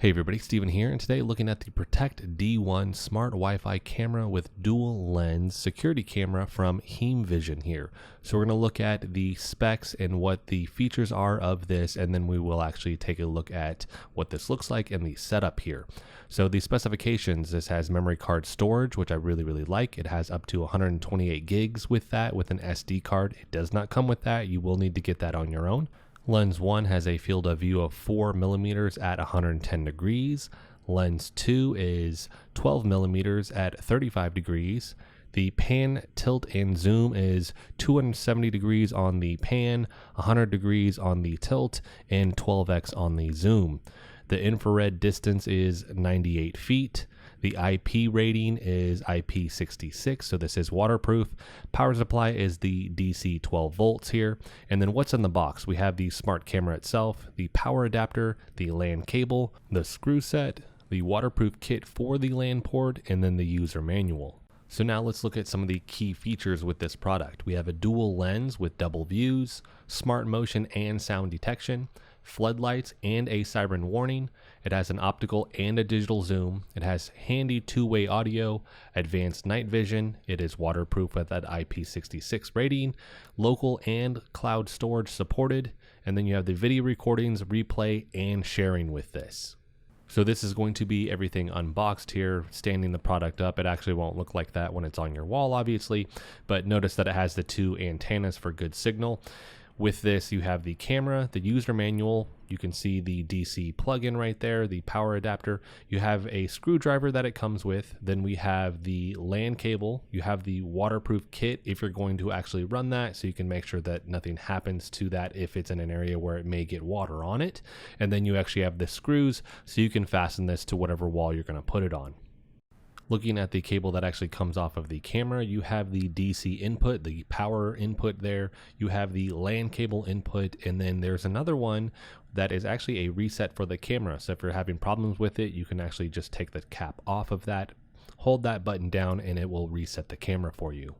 Hey everybody, Steven here, and today looking at the Protect D1 Smart Wi-Fi camera with dual lens security camera from HeimVision here. So we're going to look at the specs and what the features are of this, and then we will actually take a look at what this looks like and the setup here. So the specifications, this has memory card storage, which I really like. It has up to 128 gigs with that with an SD card. It does not come with that. You will need to get that on your own. Lens 1 has a field of view of 4 millimeters at 110 degrees. Lens 2 is 12 millimeters at 35 degrees. The pan, tilt, and zoom is 270 degrees on the pan, 100 degrees on the tilt, and 12x on the zoom. The infrared distance is 98 feet. The IP rating is IP66, so this is waterproof. Power supply is the DC 12 volts here. And then what's in the box? We have the smart camera itself, the power adapter, the LAN cable, the screw set, the waterproof kit for the LAN port, and then the user manual. So now let's look at some of the key features with this product. We have a dual lens with double views, smart motion and sound detection, floodlights and a siren warning. It has an optical and a digital zoom. It has handy two-way audio, advanced night vision. It is waterproof with that IP66 rating, local and cloud storage supported. And then you have the video recordings, replay, and sharing with this. So this is going to be everything unboxed here, standing the product up. It actually won't look like that when it's on your wall, obviously, but notice that it has the two antennas for good signal. With this, you have the camera, the user manual. You can see the DC plug-in right there, the power adapter. You have a screwdriver that it comes with. Then we have the LAN cable. You have the waterproof kit if you're going to actually run that, so you can make sure that nothing happens to that if it's in an area where it may get water on it. And then you actually have the screws, so you can fasten this to whatever wall you're going to put it on. Looking at the cable that actually comes off of the camera, you have the DC input, the power input there. You have the LAN cable input, and then there's another one that is actually a reset for the camera. So if you're having problems with it, you can actually just take the cap off of that, hold that button down, and it will reset the camera for you.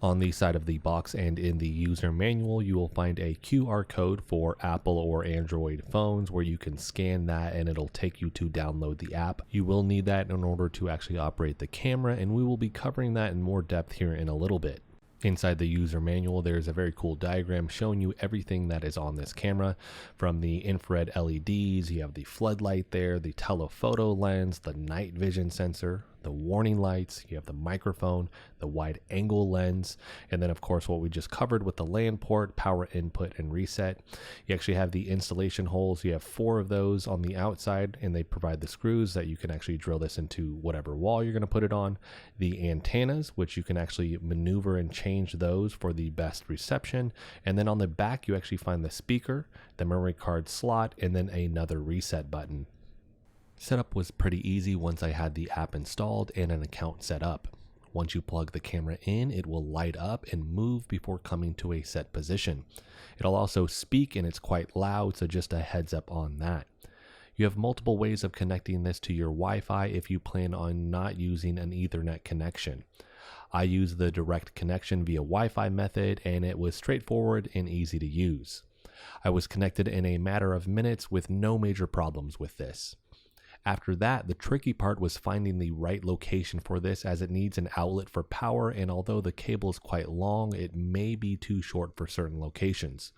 On the side of the box and in the user manual, you will find a QR code for Apple or Android phones where you can scan that and it'll take you to download the app. You will need that in order to actually operate the camera, and we will be covering that in more depth here in a little bit. Inside the user manual, there's a very cool diagram showing you everything that is on this camera, from the infrared LEDs, you have the floodlight there, the telephoto lens, the night vision sensor, the warning lights, you have the microphone, the wide angle lens, and then of course what we just covered with the LAN port, power input, and reset. You actually have the installation holes. You have 4 of those on the outside, and they provide the screws that you can actually drill this into whatever wall you're going to put it on. The antennas, which you can actually maneuver and change those for the best reception. And then on the back you actually find the speaker, the memory card slot, and then another reset button. Setup was pretty easy once I had the app installed and an account set up. Once you plug the camera in, it will light up and move before coming to a set position. It'll also speak, and it's quite loud, so just a heads up on that. You have multiple ways of connecting this to your Wi-Fi if you plan on not using an Ethernet connection. I use the direct connection via Wi-Fi method, and it was straightforward and easy to use. I was connected in a matter of minutes with no major problems with this. After that, the tricky part was finding the right location for this, as it needs an outlet for power, and although the cable is quite long, it may be too short for certain locations.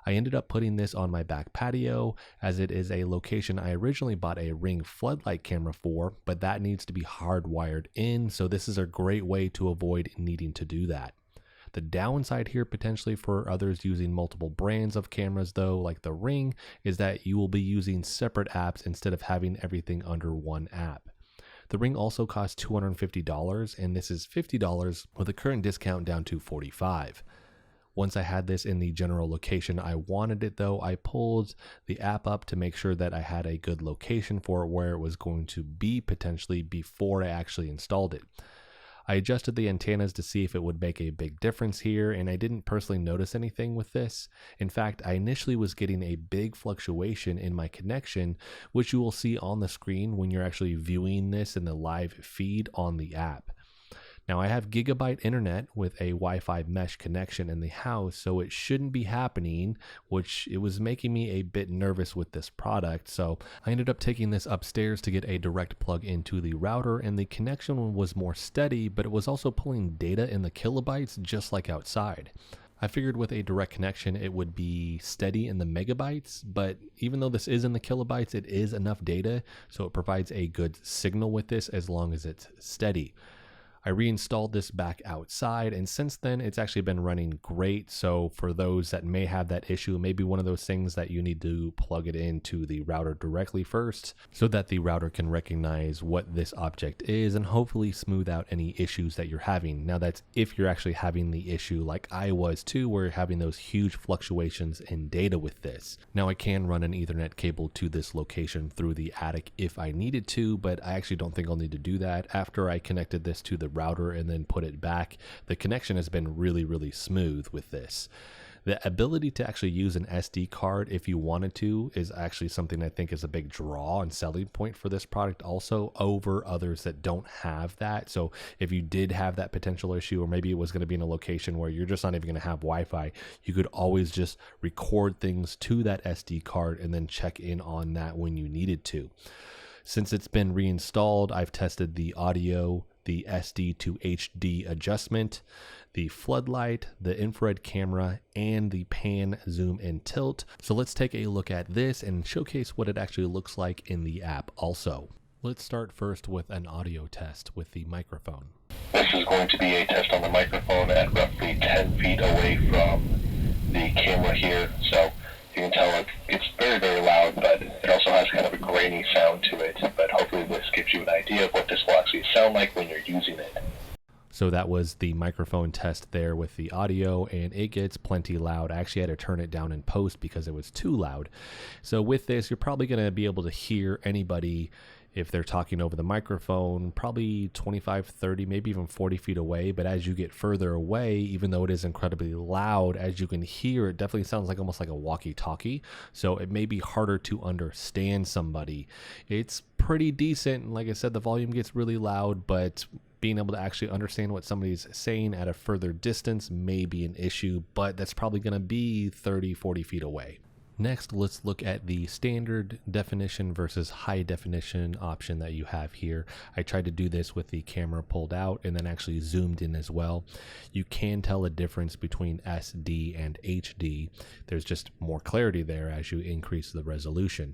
I ended up putting this on my back patio, as it is a location I originally bought a Ring floodlight camera for, but that needs to be hardwired in, so this is a great way to avoid needing to do that. The downside here potentially for others using multiple brands of cameras though, like the Ring, is that you will be using separate apps instead of having everything under one app. The Ring also costs $250, and this is $50 with a current discount down to $45. Once I had this in the general location I wanted it though, I pulled the app up to make sure that I had a good location for it where it was going to be potentially before I actually installed it. I adjusted the antennas to see if it would make a big difference here, and I didn't personally notice anything with this. In fact, I initially was getting a big fluctuation in my connection, which you will see on the screen when you're actually viewing this in the live feed on the app. Now I have gigabyte internet with a Wi-Fi mesh connection in the house, so it shouldn't be happening, which it was making me a bit nervous with this product. So I ended up taking this upstairs to get a direct plug into the router, and the connection was more steady, but it was also pulling data in the kilobytes just like outside. I figured with a direct connection it would be steady in the megabytes, but even though this is in the kilobytes, it is enough data, so it provides a good signal with this as long as it's steady. I reinstalled this back outside, and since then it's actually been running great. So for those that may have that issue, maybe one of those things that you need to plug it into the router directly first so that the router can recognize what this object is and hopefully smooth out any issues that you're having. Now that's if you're actually having the issue like I was too, where you're having those huge fluctuations in data with this. Now I can run an Ethernet cable to this location through the attic if I needed to, but I actually don't think I'll need to do that. After I connected this to the router and then put it back, the connection has been really smooth with this. The ability to actually use an SD card if you wanted to is actually something I think is a big draw and selling point for this product also over others that don't have that. So if you did have that potential issue, or maybe it was going to be in a location where you're just not even going to have Wi-Fi, you could always just record things to that SD card and then check in on that when you needed to. Since it's been reinstalled, I've tested the audio, the SD to HD adjustment, the floodlight, the infrared camera, and the pan, zoom, and tilt. So let's take a look at this and showcase what it actually looks like in the app also. Let's start first with an audio test with the microphone. This is going to be a test on the microphone at roughly 10 feet away from the camera here. So you can tell it's very loud, but it also has kind of a grainy sound to it. But hopefully this gives you an idea of what this will actually sound like when you're using it. So that was the microphone test there with the audio, and it gets plenty loud. I actually had to turn it down in post because it was too loud. So with this, you're probably going to be able to hear anybody if they're talking over the microphone, probably 25, 30, maybe even 40 feet away. But as you get further away, even though it is incredibly loud, as you can hear, it definitely sounds like almost like a walkie-talkie. So it may be harder to understand somebody. It's pretty decent. Like I said, the volume gets really loud, but being able to actually understand what somebody's saying at a further distance may be an issue, but that's probably going to be 30, 40 feet away. Next, let's look at the standard definition versus high definition option that you have here. I tried to do this with the camera pulled out and then actually zoomed in as well. You can tell a difference between SD and HD. There's just more clarity there as you increase the resolution.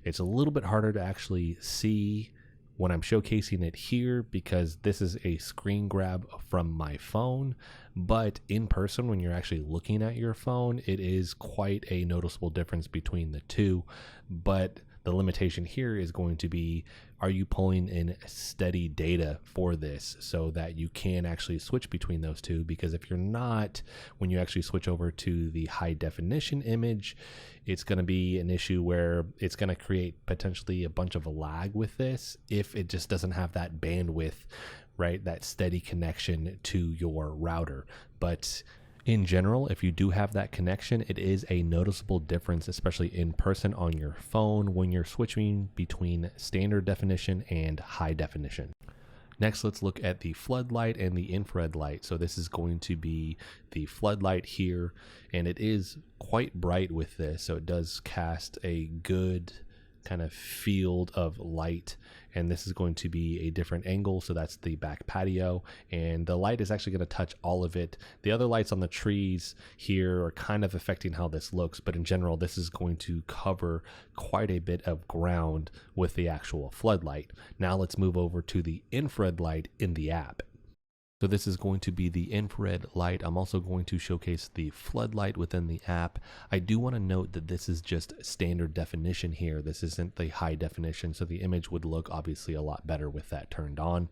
It's a little bit harder to actually see when I'm showcasing it here because this is a screen grab from my phone, but in person when you're actually looking at your phone, it is quite a noticeable difference between the two. But the limitation here is going to be, are you pulling in steady data for this so that you can actually switch between those two? Because if you're not, when you actually switch over to the high definition image, it's going to be an issue where it's going to create potentially a bunch of lag with this if it just doesn't have that bandwidth, right? That steady connection to your router. But in general, if you do have that connection, it is a noticeable difference, especially in person on your phone when you're switching between standard definition and high definition. Next, let's look at the floodlight and the infrared light. So this is going to be the floodlight here, and it is quite bright with this. So it does cast a good kind of field of light, and this is going to be a different angle, so that's the back patio, and the light is actually going to touch all of it. The other lights on the trees here are kind of affecting how this looks, but in general this is going to cover quite a bit of ground with the actual floodlight. Now let's move over to the infrared light in the app. So this is going to be the infrared light. I'm also going to showcase the floodlight within the app. I do want to note that this is just standard definition here. This isn't the high definition, so the image would look obviously a lot better with that turned on.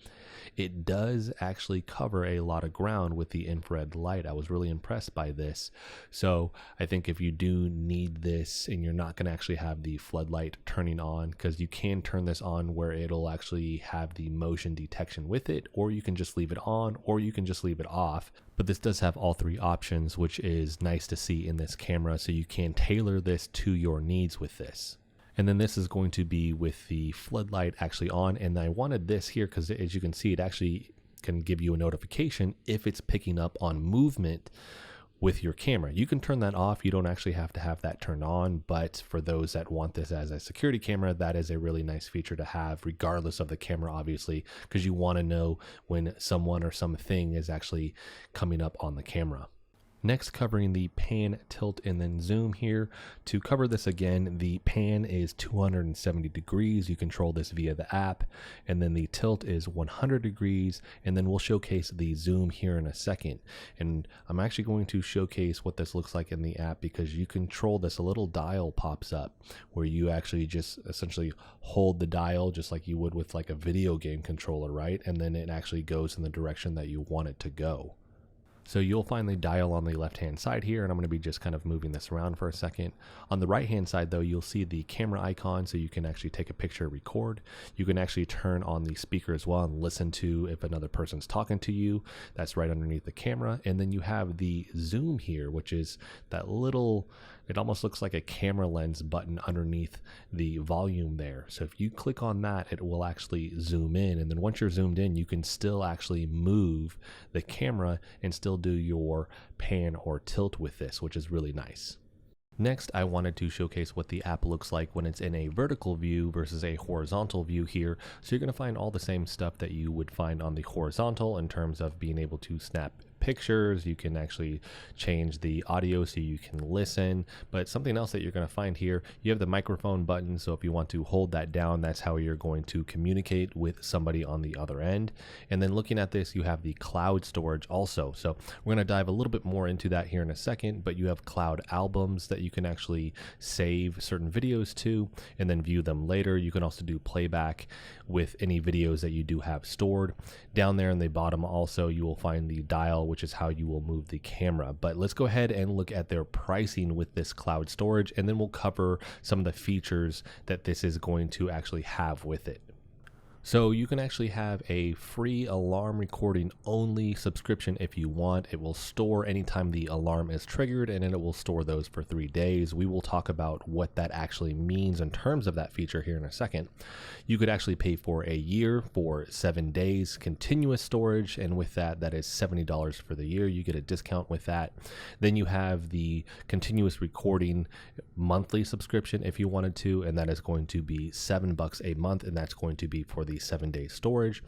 It does actually cover a lot of ground with the infrared light. I was really impressed by this. So I think if you do need this and you're not going to actually have the floodlight turning on, because you can turn this on where it'll actually have the motion detection with it, or you can just leave it on, or you can just leave it off. But this does have all three options, which is nice to see in this camera, so you can tailor this to your needs with this. And then this is going to be with the floodlight actually on, and I wanted this here because as you can see, it actually can give you a notification if it's picking up on movement with your camera. You can turn that off. You don't actually have to have that turned on, but for those that want this as a security camera, that is a really nice feature to have, regardless of the camera, obviously, because you want to know when someone or something is actually coming up on the camera. Next, covering the pan, tilt, and then zoom here. To cover this again, the pan is 270 degrees. You control this via the app. And then the tilt is 100 degrees. And then we'll showcase the zoom here in a second. And I'm actually going to showcase what this looks like in the app, because you control this. A little dial pops up where you actually just essentially hold the dial just like you would with like a video game controller, right? And then it actually goes in the direction that you want it to go. So you'll find the dial on the left-hand side here, and I'm going to be just kind of moving this around for a second. On the right-hand side, though, you'll see the camera icon, so you can actually take a picture, record. You can actually turn on the speaker as well and listen to if another person's talking to you. That's right underneath the camera. And then you have the zoom here, which is that little, it almost looks like a camera lens button underneath the volume there. So if you click on that, it will actually zoom in. And then once you're zoomed in, you can still actually move the camera and still do your pan or tilt with this, which is really nice. Next, I wanted to showcase what the app looks like when it's in a vertical view versus a horizontal view here. So you're going to find all the same stuff that you would find on the horizontal in terms of being able to snap pictures. You can actually change the audio so you can listen, but something else that you're going to find here, you have the microphone button. So if you want to hold that down, that's how you're going to communicate with somebody on the other end. And then looking at this, you have the cloud storage also. So we're going to dive a little bit more into that here in a second, but you have cloud albums that you can actually save certain videos to and then view them later. You can also do playback with any videos that you do have stored. Down there in the bottom also, you will find the dial, which is how you will move the camera. But let's go ahead and look at their pricing with this cloud storage, and then we'll cover some of the features that this is going to actually have with it. So you can actually have a free alarm recording only subscription if you want. It will store anytime the alarm is triggered, and then it will store those for 3 days. We will talk about what that actually means in terms of that feature here in a second. You could actually pay for a year for 7 days continuous storage, and with that, that is $70 for the year. You get a discount with that. Then you have the continuous recording monthly subscription if you wanted to, and that is going to be $7 a month, and that's going to be for the 7-day storage,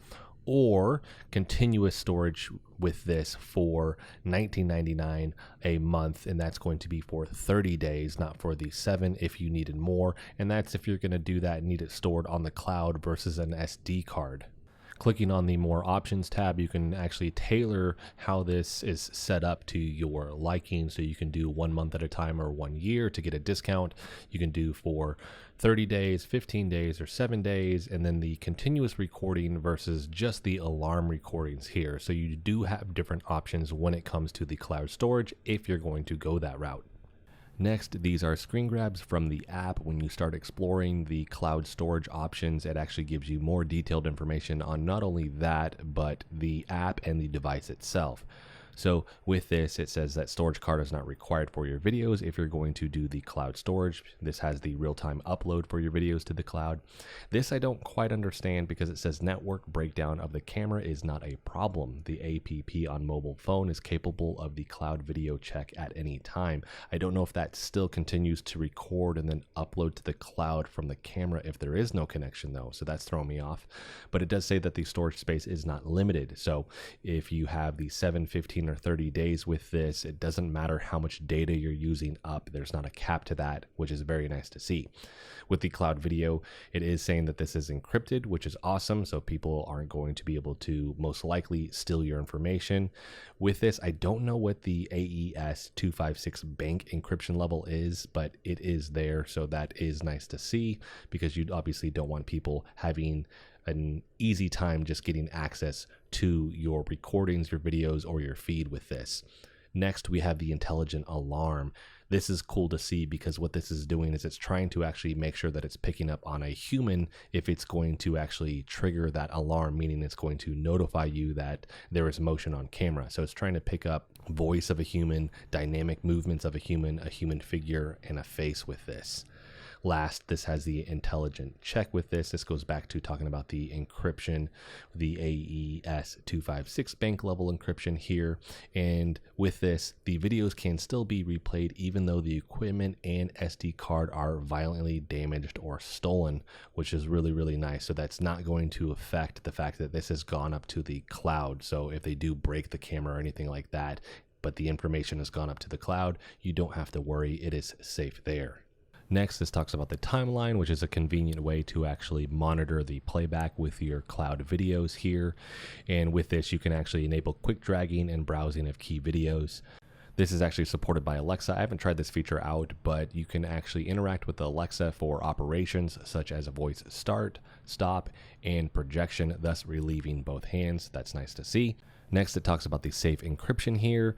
or continuous storage with this for $19.99 a month, and that's going to be for 30 days, not for the 7 if you needed more. And that's if you're going to do that and need it stored on the cloud versus an SD card. Clicking on the more options tab, you can actually tailor how this is set up to your liking. So you can do 1 month at a time or 1 year to get a discount. You can do for 30 days, 15 days, or 7 days, and then the continuous recording versus just the alarm recordings here. So you do have different options when it comes to the cloud storage if you're going to go that route. Next, these are screen grabs from the app. When you start exploring the cloud storage options, it actually gives you more detailed information on not only that, but the app and the device itself. So with this, it says that storage card is not required for your videos if you're going to do the cloud storage. This has the real-time upload for your videos to the cloud. This I don't quite understand because it says network breakdown of the camera is not a problem. The app on mobile phone is capable of the cloud video check at any time. I don't know if that still continues to record and then upload to the cloud from the camera if there is no connection though, so that's throwing me off. But it does say that the storage space is not limited. So if you have the 7, 15, or 30 days with this, it doesn't matter how much data you're using up. There's not a cap to that, which is very nice to see. With the cloud video, it is saying that this is encrypted, which is awesome. So people aren't going to be able to most likely steal your information. With this, I don't know what the AES 256 bank encryption level is, but it is there. So that is nice to see because you obviously don't want people having an easy time just getting access to your recordings, your videos, or your feed with this. Next, we have the intelligent alarm. This is cool to see because what this is doing is it's trying to actually make sure that it's picking up on a human if it's going to actually trigger that alarm, meaning it's going to notify you that there is motion on camera. So it's trying to pick up voice of a human, dynamic movements of a human figure, and a face with this. Last, this has the intelligent check with this. This goes back to talking about the encryption, the AES-256 bank level encryption here. And with this, the videos can still be replayed even though the equipment and SD card are violently damaged or stolen, which is really, really nice. So that's not going to affect the fact that this has gone up to the cloud. So if they do break the camera or anything like that, but the information has gone up to the cloud, you don't have to worry, it is safe there. Next, this talks about the timeline, which is a convenient way to actually monitor the playback with your cloud videos here. And with this, you can actually enable quick dragging and browsing of key videos. This is actually supported by Alexa. I haven't tried this feature out, but you can actually interact with Alexa for operations such as voice start, stop, and projection, thus relieving both hands. That's nice to see. Next, it talks about the safe encryption here.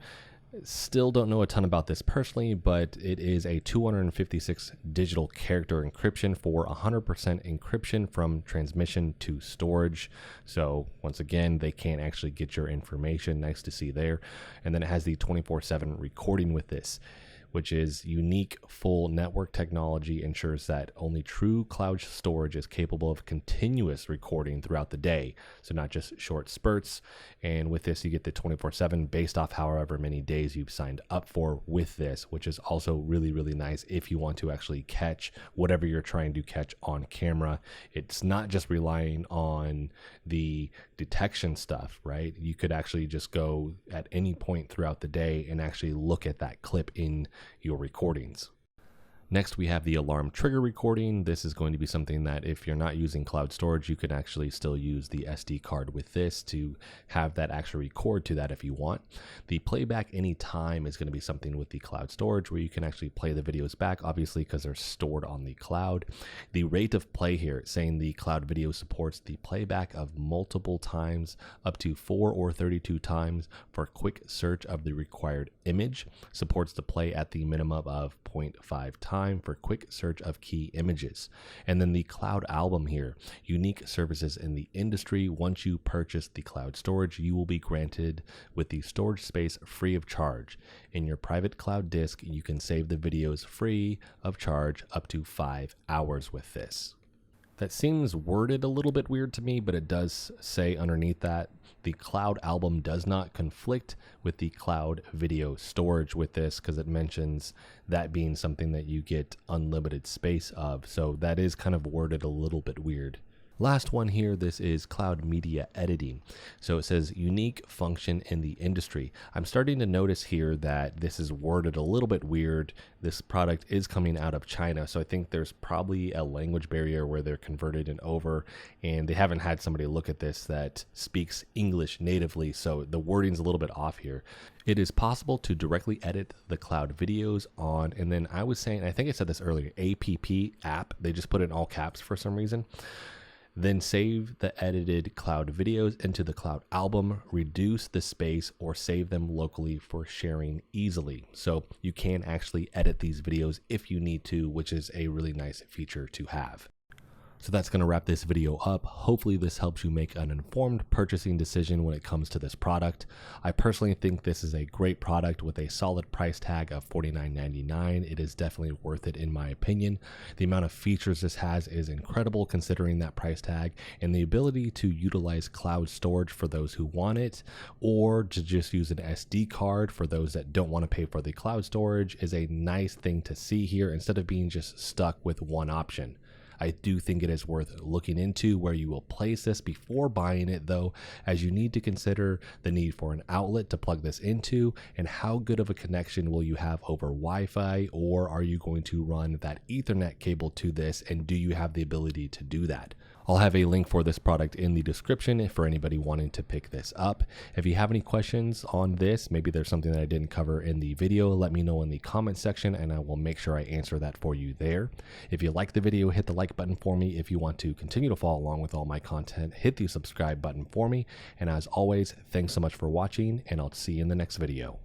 Still don't know a ton about this personally, but it is a 256 digital character encryption for 100% encryption from transmission to storage. So once again, they can't actually get your information. Nice to see there. And then it has the 24/7 recording with this, which is unique. Full network technology ensures that only true cloud storage is capable of continuous recording throughout the day, so not just short spurts. And with this, you get the 24/7 based off however many days you've signed up for with this, which is also really, really nice if you want to actually catch whatever you're trying to catch on camera. It's not just relying on the detection stuff, right? You could actually just go at any point throughout the day and actually look at that clip in your recordings. Next, we have the alarm trigger recording. This is going to be something that if you're not using cloud storage, you can actually still use the SD card with this to have that actually record to that if you want. The playback anytime is going to be something with the cloud storage where you can actually play the videos back, obviously because they're stored on the cloud. The rate of play here, saying the cloud video supports the playback of multiple times, up to 4 or 32 times for quick search of the required image, supports the play at the minimum of 0.5 times for quick search of key images. And then the cloud album here, unique services in the industry. Once you purchase the cloud storage, you will be granted with the storage space free of charge. In your private cloud disk, you can save the videos free of charge up to 5 hours with this. That seems worded a little bit weird to me, but it does say underneath that the cloud album does not conflict with the cloud video storage with this, because it mentions that being something that you get unlimited space of. So that is kind of worded a little bit weird. Last one here, this is cloud media editing. So it says unique function in the industry. I'm starting to notice here that this is worded a little bit weird. This product is coming out of China, so I think there's probably a language barrier where they're converted and over, and they haven't had somebody look at this that speaks English natively, so the wording's a little bit off here. It is possible to directly edit the cloud videos on, and then I was saying, I think I said this earlier, app, they just put it in all caps for some reason. Then save the edited cloud videos into the cloud album, reduce the space, or save them locally for sharing easily. So you can actually edit these videos if you need to, which is a really nice feature to have. So that's going to wrap this video up. Hopefully this helps you make an informed purchasing decision when it comes to this product. I personally think this is a great product with a solid price tag of $49.99. It is definitely worth it in my opinion. The amount of features this has is incredible considering that price tag, and the ability to utilize cloud storage for those who want it, or to just use an SD card for those that don't want to pay for the cloud storage, is a nice thing to see here instead of being just stuck with one option. I do think it is worth looking into where you will place this before buying it though, as you need to consider the need for an outlet to plug this into, and how good of a connection will you have over Wi-Fi, or are you going to run that Ethernet cable to this, and do you have the ability to do that? I'll have a link for this product in the description for anybody wanting to pick this up. If you have any questions on this, maybe there's something that I didn't cover in the video, let me know in the comment section and I will make sure I answer that for you there. If you like the video, hit the like button for me. If you want to continue to follow along with all my content, hit the subscribe button for me. And as always, thanks so much for watching, and I'll see you in the next video.